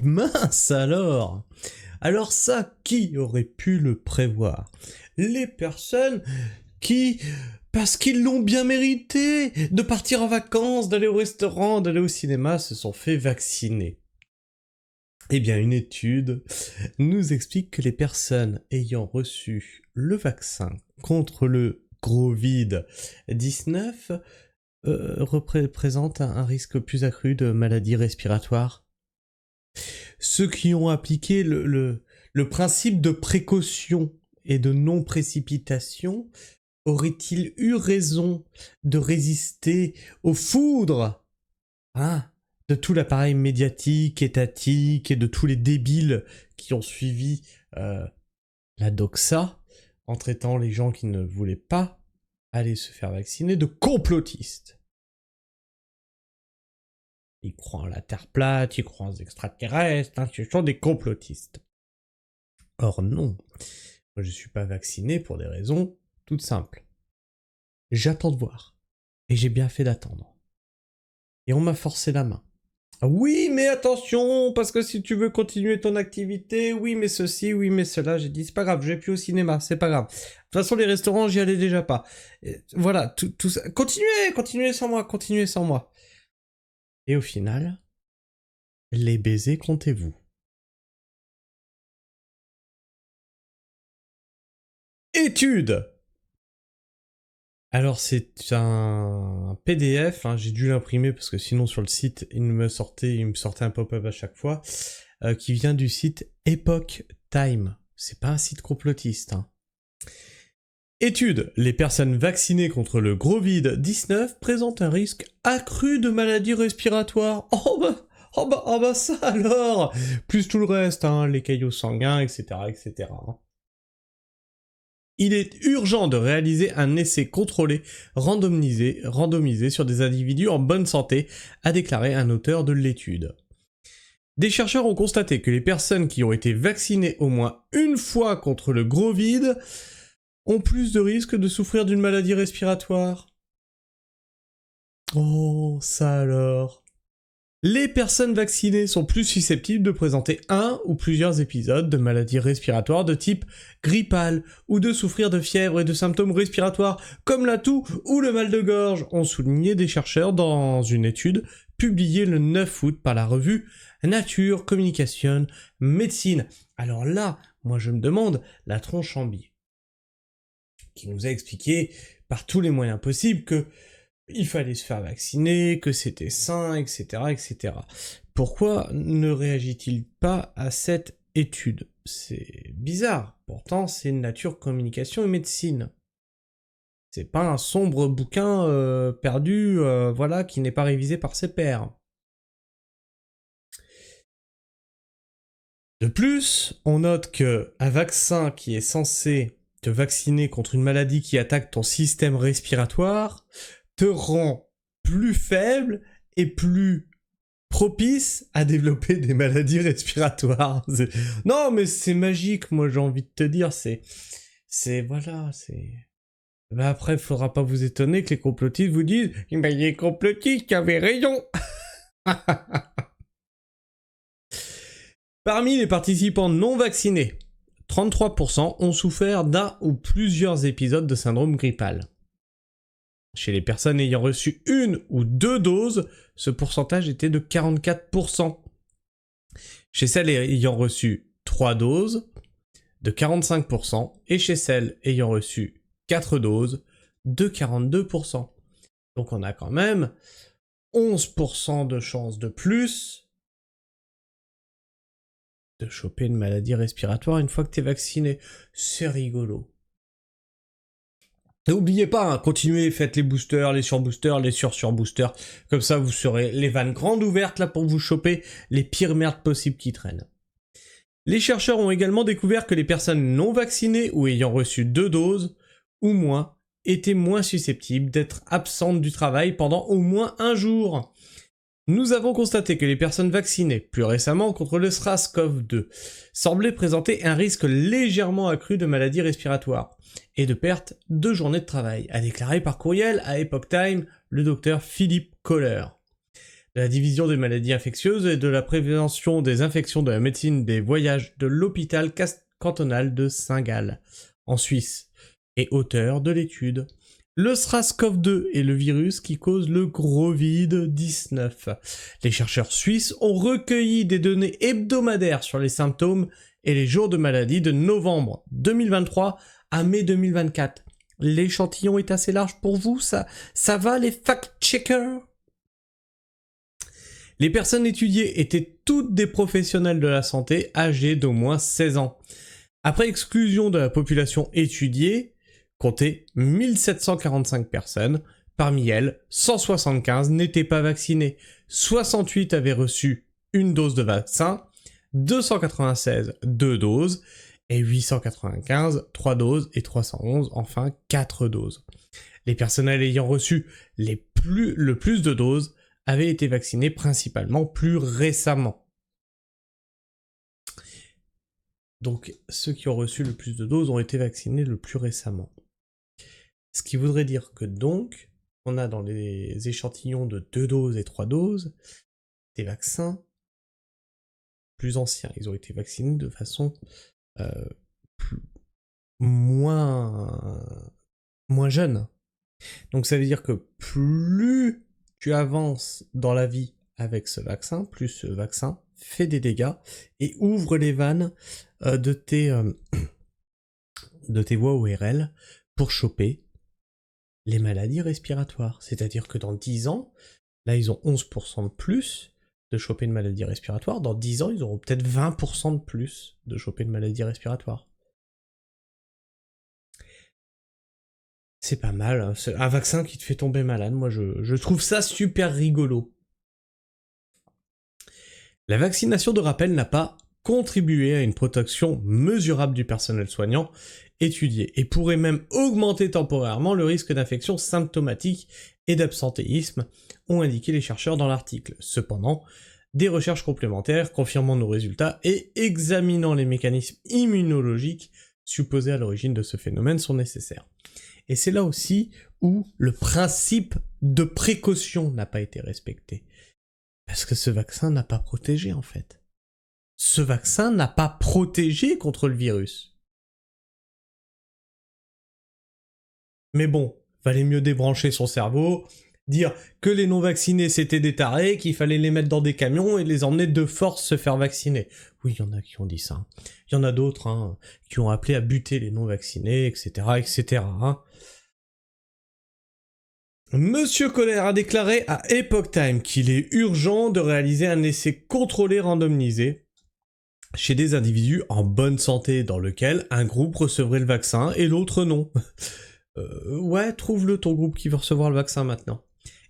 Mince alors! Alors ça, qui aurait pu le prévoir? Les personnes qui, parce qu'ils l'ont bien mérité, de partir en vacances, d'aller au restaurant, d'aller au cinéma, se sont fait vacciner. Eh bien, une étude nous explique que les personnes ayant reçu le vaccin contre le Covid-19 représentent un risque plus accru de maladies respiratoires. Ceux qui ont appliqué le principe de précaution et de non-précipitation auraient-ils eu raison de résister aux foudres, hein, de tout l'appareil médiatique, étatique et de tous les débiles qui ont suivi la doxa en traitant les gens qui ne voulaient pas aller se faire vacciner de complotistes? Ils croient en la Terre plate, ils croient aux extraterrestres, hein, ce sont des complotistes. Or non, moi je suis pas vacciné pour des raisons toutes simples. J'attends de voir. Et j'ai bien fait d'attendre. Et on m'a forcé la main. Ah oui, mais attention, parce que si tu veux continuer ton activité, oui, mais ceci, oui, mais cela, j'ai dit, c'est pas grave, je vais plus au cinéma, c'est pas grave. De toute façon, les restaurants, j'y allais déjà pas. Et voilà, tout ça. Continuez sans moi, continuez sans moi. Et au final, les baisers, comptez-vous. Étude! Alors c'est un PDF, hein, j'ai dû l'imprimer parce que sinon sur le site il me sortait un pop-up à chaque fois, qui vient du site Epoch Time. C'est pas un site complotiste. Hein. Étude. Les personnes vaccinées contre le Covid-19 présentent un risque accru de maladies respiratoires. Oh bah ça alors. Plus tout le reste, hein, les caillots sanguins, etc. etc. Il est urgent de réaliser un essai contrôlé, randomisé sur des individus en bonne santé, a déclaré un auteur de l'étude. Des chercheurs ont constaté que les personnes qui ont été vaccinées au moins une fois contre le gros vide ont plus de risques de souffrir d'une maladie respiratoire. Oh, ça alors. Les personnes vaccinées sont plus susceptibles de présenter un ou plusieurs épisodes de maladies respiratoires de type grippale ou de souffrir de fièvre et de symptômes respiratoires comme la toux ou le mal de gorge, ont souligné des chercheurs dans une étude publiée le 9 août par la revue Nature Communication Medicine. Alors là, moi je me demande, la tronche en biais, qui nous a expliqué par tous les moyens possibles que il fallait se faire vacciner, que c'était sain, etc., etc. Pourquoi ne réagit-il pas à cette étude? C'est bizarre. Pourtant, c'est Nature, Communication et Médecine. C'est pas un sombre bouquin perdu, voilà, qui n'est pas révisé par ses pairs. De plus, on note que un vaccin qui est censé te vacciner contre une maladie qui attaque ton système respiratoire te rend plus faible et plus propice à développer des maladies respiratoires. Non, mais c'est magique, moi j'ai envie de te dire, voilà, c'est... Ben après, faudra pas vous étonner que les complotistes vous disent « Ben les complotistes qui avaient raison !» Parmi les participants non vaccinés, 33% ont souffert d'un ou plusieurs épisodes de syndrome grippal. Chez les personnes ayant reçu une ou deux doses, ce pourcentage était de 44%. Chez celles ayant reçu 3 doses, de 45%, et chez celles ayant reçu 4 doses, de 42%. Donc on a quand même 11% de chances de plus de choper une maladie respiratoire une fois que t'es vacciné. C'est rigolo. N'oubliez pas, hein, continuez, faites les boosters, les surboosters, les surboosters. Comme ça, vous serez les vannes grandes ouvertes là pour vous choper les pires merdes possibles qui traînent. Les chercheurs ont également découvert que les personnes non vaccinées ou ayant reçu 2 doses ou moins étaient moins susceptibles d'être absentes du travail pendant au moins un jour. Nous avons constaté que les personnes vaccinées, plus récemment contre le SRAS-CoV-2, semblaient présenter un risque légèrement accru de maladies respiratoires et de perte de journées de travail, a déclaré par courriel à Epoch Time le docteur Philippe Kohler. de la division des maladies infectieuses et de la prévention des infections de la médecine des voyages de l'hôpital cantonal de Saint-Gall, en Suisse, et auteur de l'étude. Le SRAS-CoV-2 est le virus qui cause le Covid-19. Les chercheurs suisses ont recueilli des données hebdomadaires sur les symptômes et les jours de maladie de novembre 2023 à mai 2024. L'échantillon est assez large pour vous, ça va les fact-checkers? Les personnes étudiées étaient toutes des professionnels de la santé âgés d'au moins 16 ans. Après exclusion de la population étudiée, comptez 1745 personnes. Parmi elles, 175 n'étaient pas vaccinées. 68 avaient reçu une dose de vaccin, 296 2 doses, et 895 3 doses, et 311 enfin 4 doses. Les personnels ayant reçu le plus de doses avaient été vaccinés principalement plus récemment. Donc ceux qui ont reçu le plus de doses ont été vaccinés le plus récemment. Ce qui voudrait dire que donc, on a dans les échantillons de 2 doses et 3 doses, des vaccins plus anciens. Ils ont été vaccinés de façon moins jeune. Donc ça veut dire que plus tu avances dans la vie avec ce vaccin, plus ce vaccin fait des dégâts et ouvre les vannes de tes voies ORL pour choper les maladies respiratoires. C'est-à-dire que dans 10 ans, là ils ont 11% de plus de choper une maladie respiratoire. Dans 10 ans, ils auront peut-être 20% de plus de choper une maladie respiratoire. C'est pas mal, hein. C'est un vaccin qui te fait tomber malade. Moi, je trouve ça super rigolo. La vaccination de rappel n'a pas contribué à une protection mesurable du personnel soignant étudié et pourrait même augmenter temporairement le risque d'infection symptomatique et d'absentéisme, ont indiqué les chercheurs dans l'article. Cependant, des recherches complémentaires confirmant nos résultats et examinant les mécanismes immunologiques supposés à l'origine de ce phénomène sont nécessaires. Et c'est là aussi où le principe de précaution n'a pas été respecté. Parce que ce vaccin n'a pas protégé, en fait. Ce vaccin n'a pas protégé contre le virus. Mais bon, valait mieux débrancher son cerveau, dire que les non-vaccinés c'était des tarés, qu'il fallait les mettre dans des camions et les emmener de force se faire vacciner. Oui, il y en a qui ont dit ça. Il y en a d'autres qui ont appelé à buter les non-vaccinés, etc., etc. Monsieur Colère a déclaré à Epoch Times qu'il est urgent de réaliser un essai contrôlé randomisé chez des individus en bonne santé dans lequel un groupe recevrait le vaccin et l'autre non. Ouais, trouve-le ton groupe qui veut recevoir le vaccin maintenant.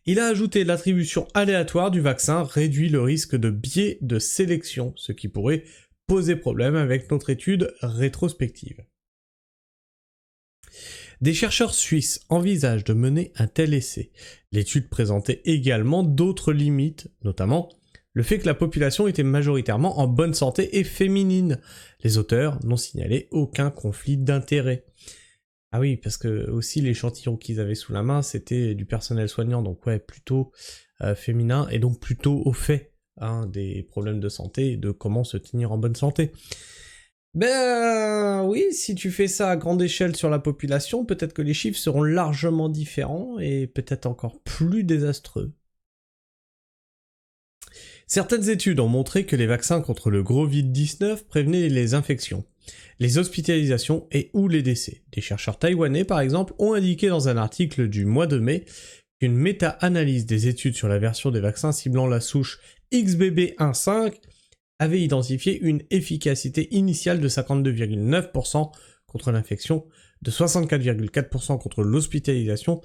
Il a ajouté l'attribution aléatoire du vaccin réduit le risque de biais de sélection, ce qui pourrait poser problème avec notre étude rétrospective. Des chercheurs suisses envisagent de mener un tel essai. L'étude présentait également d'autres limites, notamment le fait que la population était majoritairement en bonne santé et féminine. Les auteurs n'ont signalé aucun conflit d'intérêts. Ah oui, parce que aussi l'échantillon qu'ils avaient sous la main, c'était du personnel soignant, donc ouais, plutôt féminin, et donc plutôt au fait des problèmes de santé et de comment se tenir en bonne santé. Ben oui, si tu fais ça à grande échelle sur la population, peut-être que les chiffres seront largement différents et peut-être encore plus désastreux. Certaines études ont montré que les vaccins contre le Covid-19 prévenaient les infections, les hospitalisations et ou les décès. Des chercheurs taïwanais, par exemple, ont indiqué dans un article du mois de mai qu'une méta-analyse des études sur la version des vaccins ciblant la souche XBB1.5 avait identifié une efficacité initiale de 52,9% contre l'infection, de 64,4% contre l'hospitalisation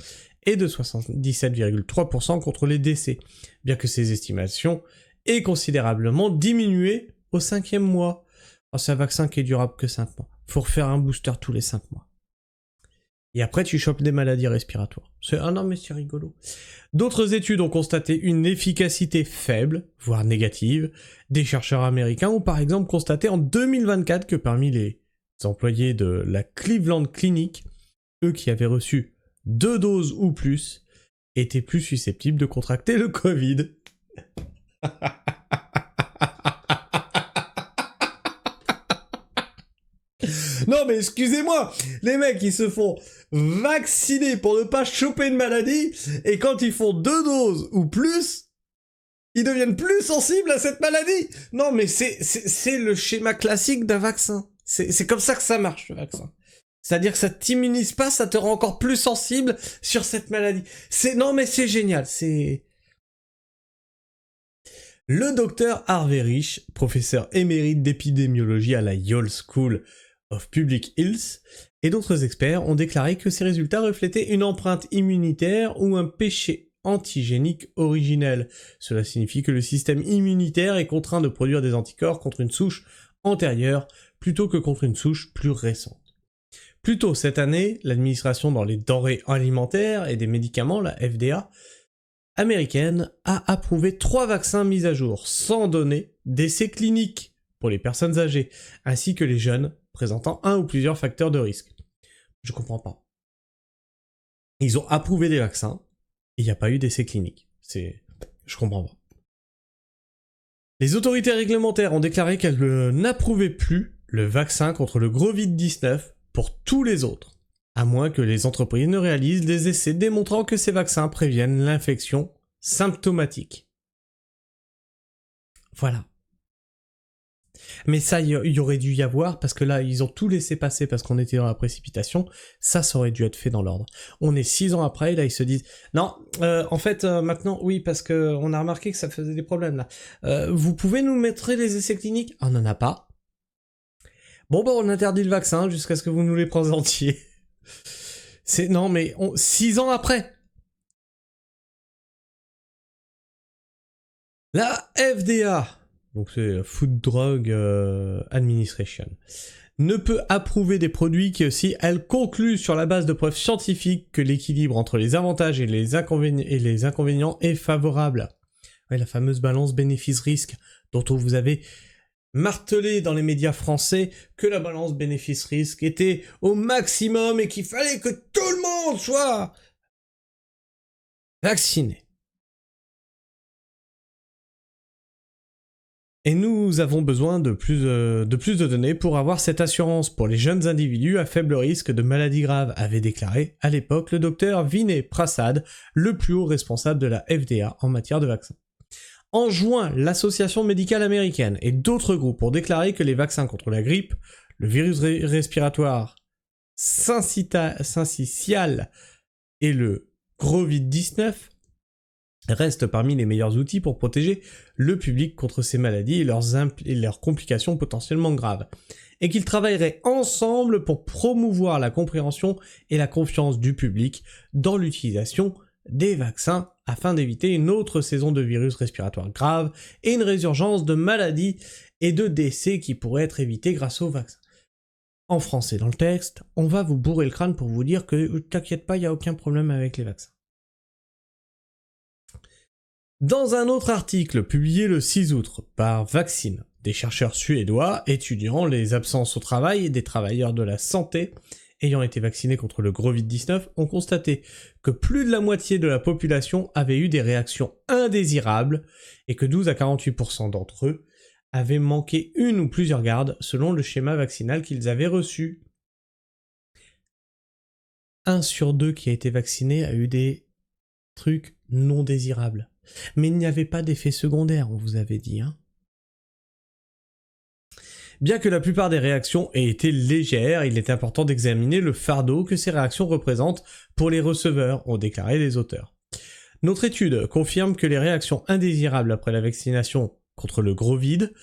et de 77,3% contre les décès, bien que ces estimations aient considérablement diminué au 5e mois. Oh, c'est un vaccin qui est durable que 5 mois. Faut refaire un booster tous les 5 mois. Et après, tu chopes des maladies respiratoires. Ah non, mais c'est rigolo. D'autres études ont constaté une efficacité faible, voire négative. Des chercheurs américains ont par exemple constaté en 2024 que parmi les employés de la Cleveland Clinic, eux qui avaient reçu 2 doses ou plus, étaient plus susceptibles de contracter le Covid. Non mais excusez-moi, les mecs ils se font vacciner pour ne pas choper une maladie, et quand ils font 2 doses ou plus, ils deviennent plus sensibles à cette maladie. Non mais c'est le schéma classique d'un vaccin. C'est comme ça que ça marche, le vaccin. C'est-à-dire que ça t'immunise pas, ça te rend encore plus sensible sur cette maladie. Non mais c'est génial, c'est... Le docteur Harvey Risch, professeur émérite d'épidémiologie à la Yale School of Public Health, et d'autres experts ont déclaré que ces résultats reflétaient une empreinte immunitaire ou un péché antigénique originel. Cela signifie que le système immunitaire est contraint de produire des anticorps contre une souche antérieure plutôt que contre une souche plus récente. Plus tôt cette année, l'administration dans les denrées alimentaires et des médicaments, la FDA, américaine, a approuvé 3 vaccins mis à jour, sans donner d'essais cliniques pour les personnes âgées, ainsi que les jeunes présentant un ou plusieurs facteurs de risque. Je comprends pas. Ils ont approuvé des vaccins, et il n'y a pas eu d'essais cliniques. Je comprends pas. Les autorités réglementaires ont déclaré qu'elles n'approuvaient plus le vaccin contre le Covid-19 pour tous les autres, à moins que les entreprises ne réalisent des essais démontrant que ces vaccins préviennent l'infection symptomatique. Voilà. Mais ça, il y aurait dû y avoir, parce que là, ils ont tout laissé passer parce qu'on était dans la précipitation, ça aurait dû être fait dans l'ordre. On est 6 ans après, là, ils se disent, non, en fait, maintenant, oui, parce que on a remarqué que ça faisait des problèmes, là. Vous pouvez nous mettre les essais cliniques? On n'en a pas. Bon, on interdit le vaccin jusqu'à ce que vous nous les présentiez. Non, mais 6 ans après. La FDA, donc c'est Food Drug Administration, ne peut approuver des produits que si elle conclut sur la base de preuves scientifiques que l'équilibre entre les avantages et les inconvénients est favorable. Ouais, la fameuse balance bénéfice-risque dont vous avez martelé dans les médias français que la balance bénéfice-risque était au maximum et qu'il fallait que tout le monde soit vacciné. Et nous avons besoin de plus de données pour avoir cette assurance pour les jeunes individus à faible risque de maladies graves, avait déclaré à l'époque le docteur Vinay Prasad, le plus haut responsable de la FDA en matière de vaccins. En juin, l'Association médicale américaine et d'autres groupes ont déclaré que les vaccins contre la grippe, le virus respiratoire syncytial et le Covid-19 restent parmi les meilleurs outils pour protéger le public contre ces maladies et leurs complications potentiellement graves, et qu'ils travailleraient ensemble pour promouvoir la compréhension et la confiance du public dans l'utilisation des vaccins afin d'éviter une autre saison de virus respiratoires graves et une résurgence de maladies et de décès qui pourraient être évités grâce aux vaccins. En français dans le texte, on va vous bourrer le crâne pour vous dire que t'inquiète pas, il n'y a aucun problème avec les vaccins. Dans un autre article publié le 6 août par Vaccine, des chercheurs suédois étudiant les absences au travail des travailleurs de la santé ayant été vaccinés contre le Covid-19 ont constaté que plus de la moitié de la population avait eu des réactions indésirables et que 12 à 48% d'entre eux avaient manqué une ou plusieurs gardes selon le schéma vaccinal qu'ils avaient reçu. 1 sur 2 qui a été vacciné a eu des trucs non désirables. Mais il n'y avait pas d'effet secondaire, on vous avait dit, hein. Bien que la plupart des réactions aient été légères, il est important d'examiner le fardeau que ces réactions représentent pour les receveurs, ont déclaré les auteurs. Notre étude confirme que les réactions indésirables après la vaccination contre le Grovid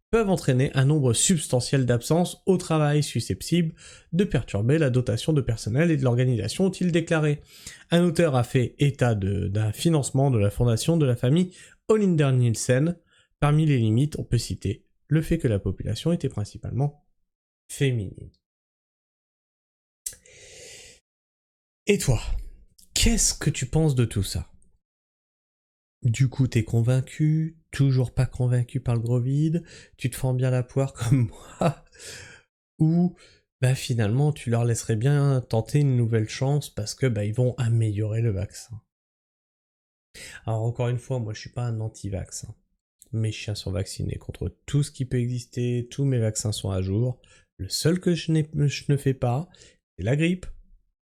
peuvent entraîner un nombre substantiel d'absences au travail susceptibles de perturber la dotation de personnel et de l'organisation, ont-ils déclaré. Un auteur a fait état d'un financement de la fondation de la famille Olinder Nielsen. Parmi les limites, on peut citer le fait que la population était principalement féminine. Et toi, qu'est-ce que tu penses de tout ça? Du coup, t'es convaincu? Toujours pas convaincu par le Grovid? Tu te fends bien la poire comme moi? Ou finalement tu leur laisserais bien tenter une nouvelle chance parce que ils vont améliorer le vaccin? Alors encore une fois, moi je suis pas un anti-vax, hein. mes chiens sont vaccinés contre tout ce qui peut exister, tous mes vaccins sont à jour. Le seul que je ne fais pas, c'est la grippe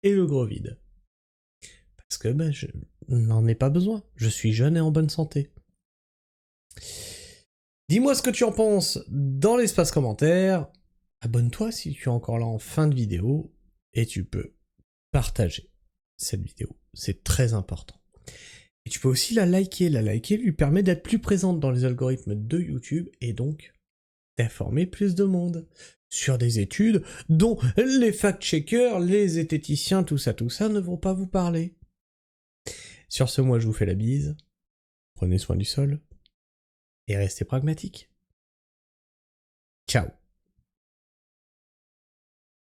et le gros vide. Parce que je n'en ai pas besoin. Je suis jeune et en bonne santé. Dis-moi ce que tu en penses dans l'espace commentaire. Abonne-toi si tu es encore là en fin de vidéo. Et tu peux partager cette vidéo. C'est très important. Et tu peux aussi la liker. La liker lui permet d'être plus présente dans les algorithmes de YouTube et donc d'informer plus de monde sur des études dont les fact-checkers, les zététiciens, tout ça ne vont pas vous parler. Sur ce, moi je vous fais la bise. Prenez soin du sol et restez pragmatiques. Ciao.